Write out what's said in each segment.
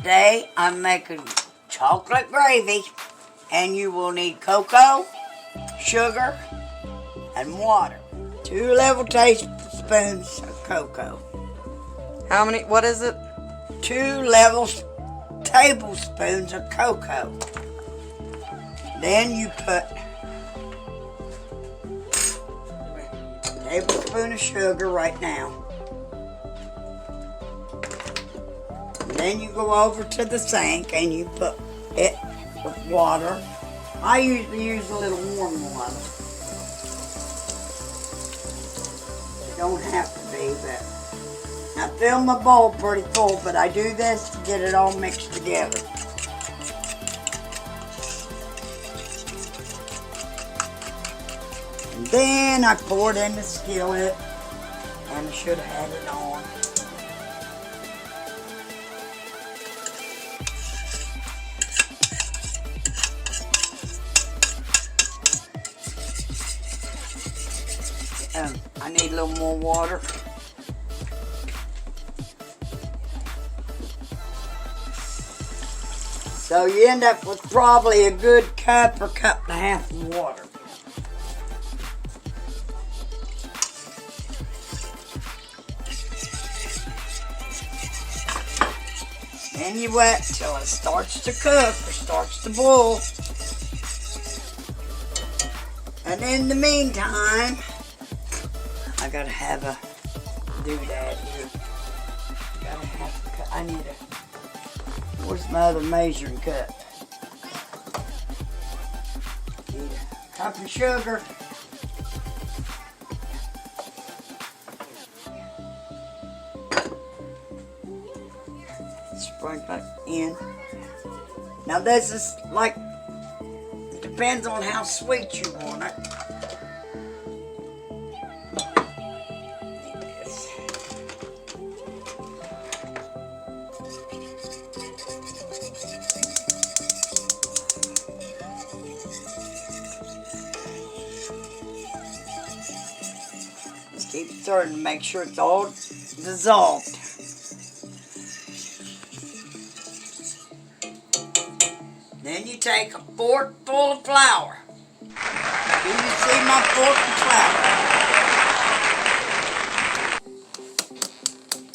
Today I'm making chocolate gravy, and you will need cocoa, sugar, and water. 2 level tablespoons of cocoa. How many? What is it? 2 level tablespoons of cocoa. Then you put a tablespoon of sugar right now. And then you go over to the sink and you put it with water. I usually use a little warm water. It don't have to be, but I fill my bowl pretty full, but I do this to get it all mixed together. And then I pour it in the skillet, and I should have had it on. I need a little more water. So you end up with probably a good cup or cup and a half of water. Then you wait till it starts to cook or starts to boil. And in the meantime, I gotta have a doodad here. I need a, where's my other measuring cup? Need a cup of sugar. Sprinkle it in. Now this is like, it depends on how sweet you want it. Keep stirring to make sure it's all dissolved. Then you take a fork full of flour. Do you see my fork of flour?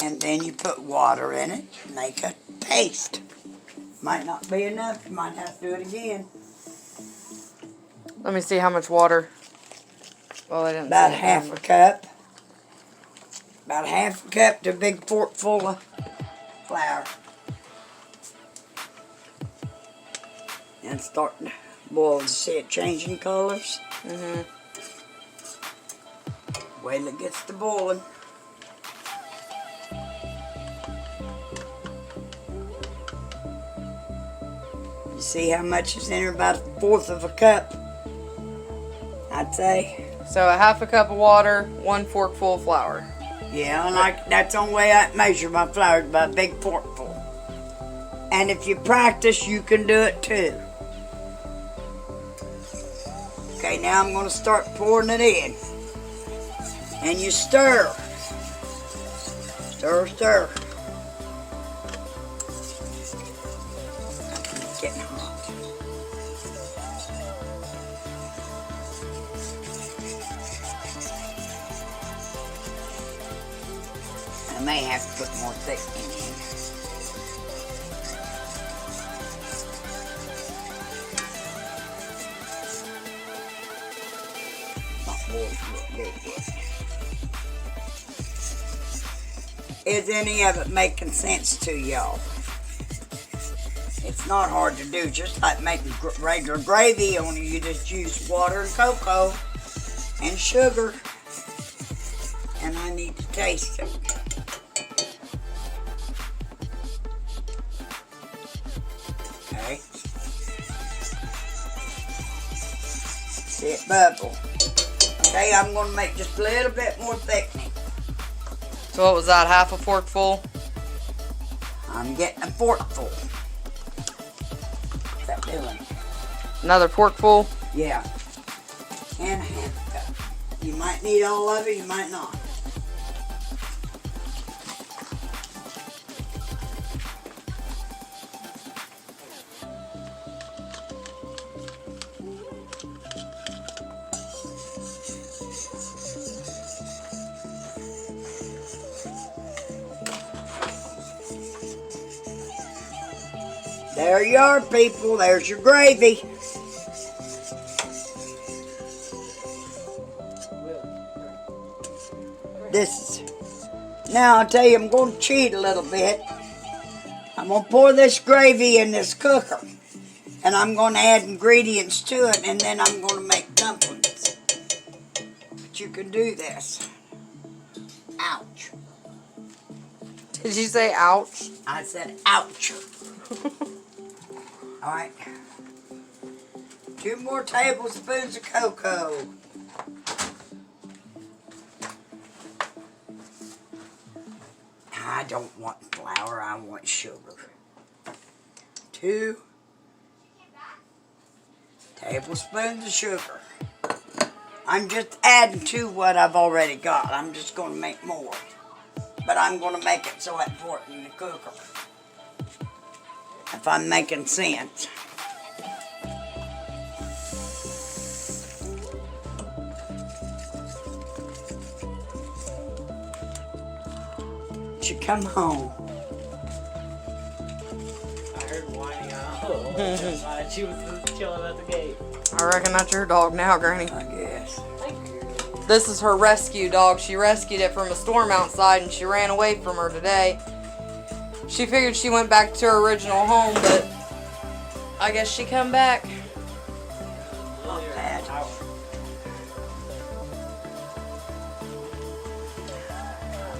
And then you put water in it, make a paste. Might not be enough, you might have to do it again. Let me see how much water. Well, I didn't. About half a cup. About half a cup to a big fork full of flour. And start to boil to see it changing colors. Wait till it gets to boiling. You see how much is in there? About 1/4 of a cup, I'd say. So a half a cup of water, 1 forkful of flour. Yeah, and that's the only way I measure my flour, about a big forkful. And if you practice, you can do it too. Okay, now I'm going to start pouring it in. And you stir. Stir, stir. It's getting hot. I may have to put more thickening in. Not boiled yet. Is any of it making sense to y'all? It's not hard to do, just like making regular gravy, only you just use water and cocoa and sugar. And I need to taste it. Okay. See it bubble. Okay, I'm going to make just a little bit more thickening. So what was that, half a forkful? I'm getting a forkful. What's that doing? Another forkful? Yeah. And a half cup. You might need all of it, you might not. There you are, people. There's your gravy. This is... Now, I'll tell you, I'm going to cheat a little bit. I'm going to pour this gravy in this cooker. And I'm going to add ingredients to it, and then I'm going to make dumplings. But you can do this. Ouch. Did you say ouch? I said ouch. Alright. 2 more tablespoons of cocoa. I don't want flour, I want sugar. 2 tablespoons of sugar. I'm just adding to what I've already got. I'm just going to make more. But I'm going to make it so I pour it in the cooker. If I'm making sense. She come home. I heard whining out. She was chilling at the gate. I reckon that's your dog now, Granny. I guess. This is her rescue dog. She rescued it from a storm outside and she ran away from her today. She figured she went back to her original home, but I guess she come back. Not bad.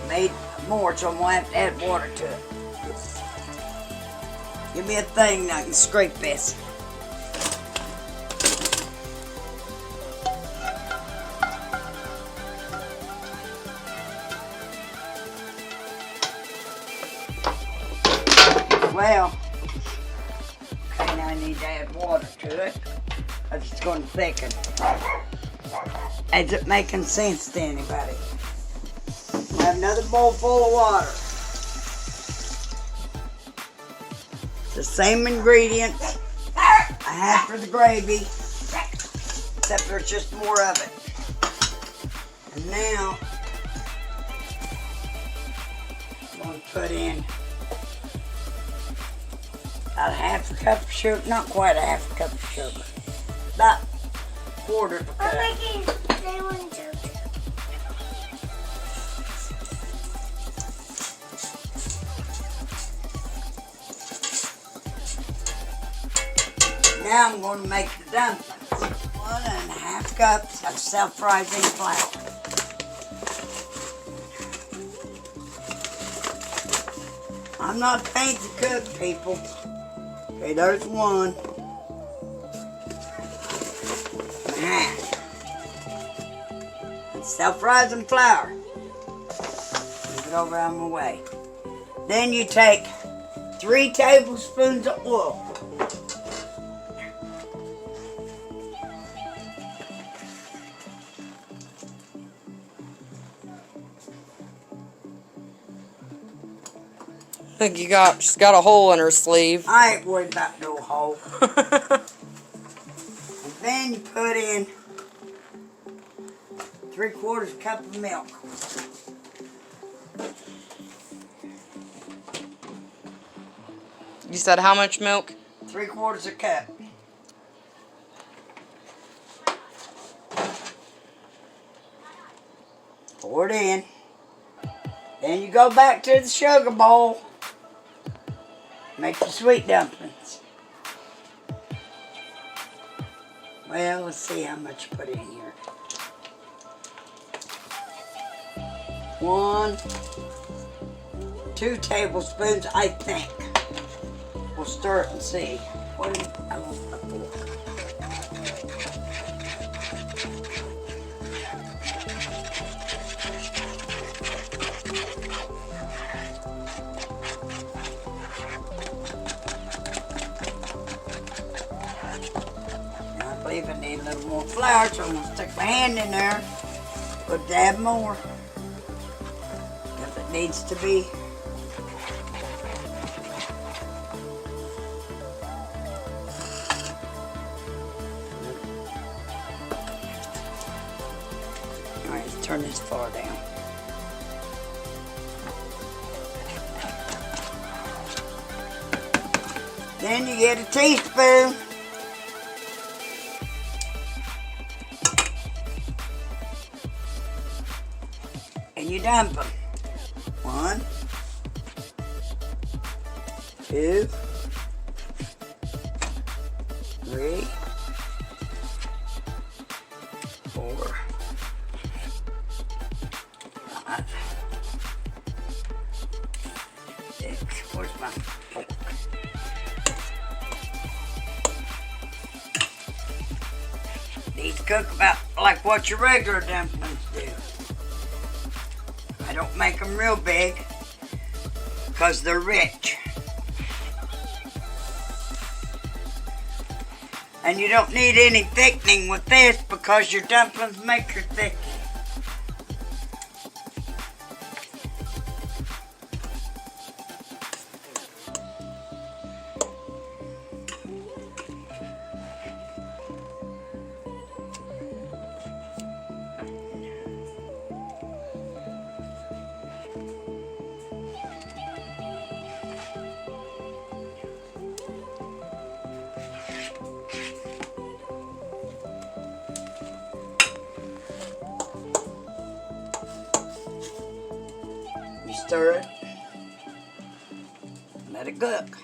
Made more, so I'm going to have to add water to it. Give me a thing that I can scrape this. Well, okay, now I need to add water to it. Because it's going to thicken. Is it making sense to anybody? I have another bowl full of water. The same ingredients I had for the gravy, except there's just more of it. And now, I'm going to put in about a half a cup of sugar, not quite a half a cup of sugar, about a quarter of a cup. Now I'm going to make the dumplings. 1.5 cups of self-rising flour. I'm not a fancy cook, people. Okay, there's 1.5. Self-rising flour. Move it over out of my way. Then you take 3 tablespoons of oil. I think she's got a hole in her sleeve. I ain't worried about no hole. And then you put in 3/4 cup of milk. You said how much milk? 3/4 cup. Pour it in. Then you go back to the sugar bowl. Make your sweet dumplings. Well, let's see how much you put in here. 1, 2 tablespoons, I think. We'll stir it and see. What is, I want a fork. I believe I need a little more flour, so I'm going to stick my hand in there. Put a dab more. If it needs to be. Alright, let's turn this far down. Then you get a teaspoon. And you dump them. 1, 2, 3, 4, 5, 6. Where's my fork? These cook about like what your regular dumplings do. I don't make them real big because they're rich. And you don't need any thickening with this because your dumplings make your thickening. Stir it. Let it cook.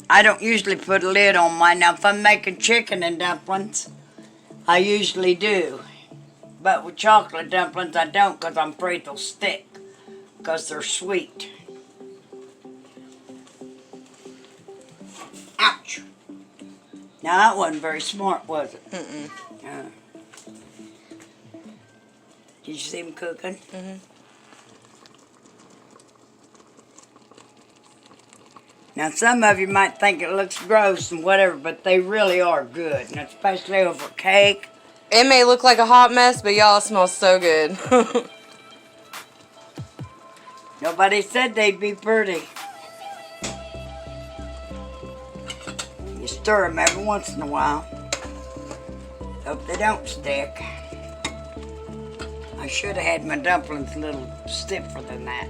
I don't usually put a lid on mine. Now, if I'm making chicken and dumplings, I usually do. But with chocolate dumplings, I don't because I'm afraid they'll stick because they're sweet. Ouch. Now, that wasn't very smart, was it? Mm-mm. Did you see them cooking? Mm-hmm. Now, some of you might think it looks gross and whatever, but they really are good, and especially over cake. It may look like a hot mess, but y'all, it smells so good. Nobody said they'd be pretty. You stir them every once in a while. Hope they don't stick. I should have had my dumplings a little stiffer than that.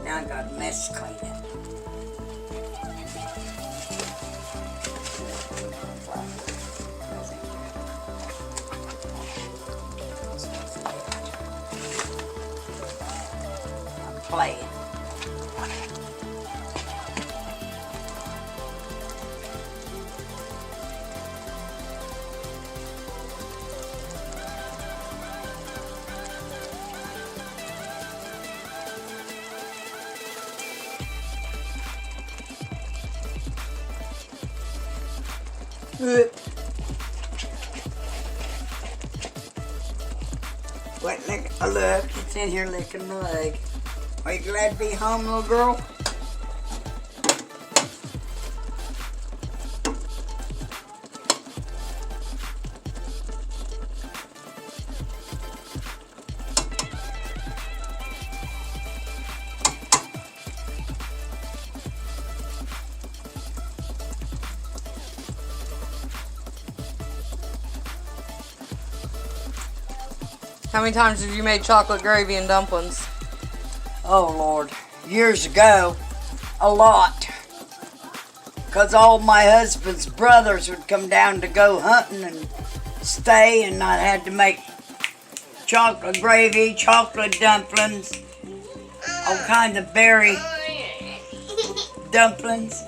Now I got a mess to clean up. I'm playing. What, look, it's in here licking my leg. Are you glad to be home, little girl? How many times have you made chocolate gravy and dumplings? Oh, Lord. Years ago, a lot. Because all my husband's brothers would come down to go hunting and stay, and I had to make chocolate gravy, chocolate dumplings, all kinds of berry dumplings.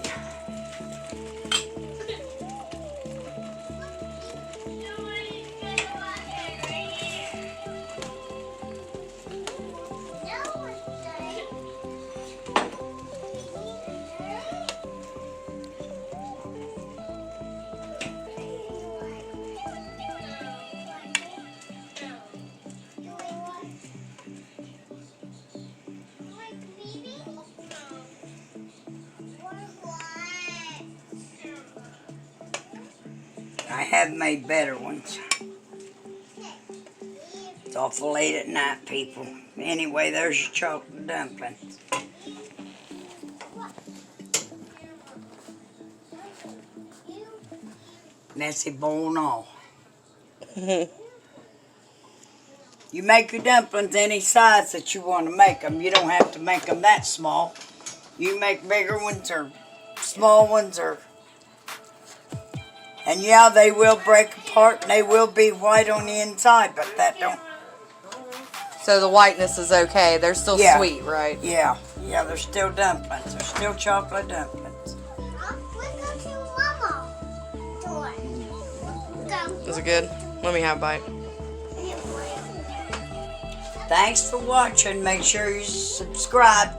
I have made better ones. It's awful late at night, people. Anyway, there's your chocolate dumplings. thickness, it boil all. You make your dumplings any size that you want to make them. You don't have to make them that small. You make bigger ones or small ones or... And yeah, they will break apart and they will be white on the inside, but that don't... So the whiteness is okay. They're still Yeah. sweet, right? Yeah, they're still dumplings. They're still chocolate dumplings. Is it good? Let me have a bite. Thanks for watching. Make sure you subscribe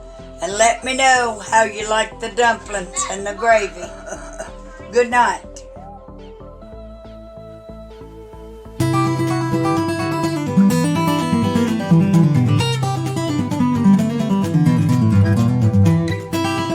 and let me know how you like the dumplings and the gravy. Good night.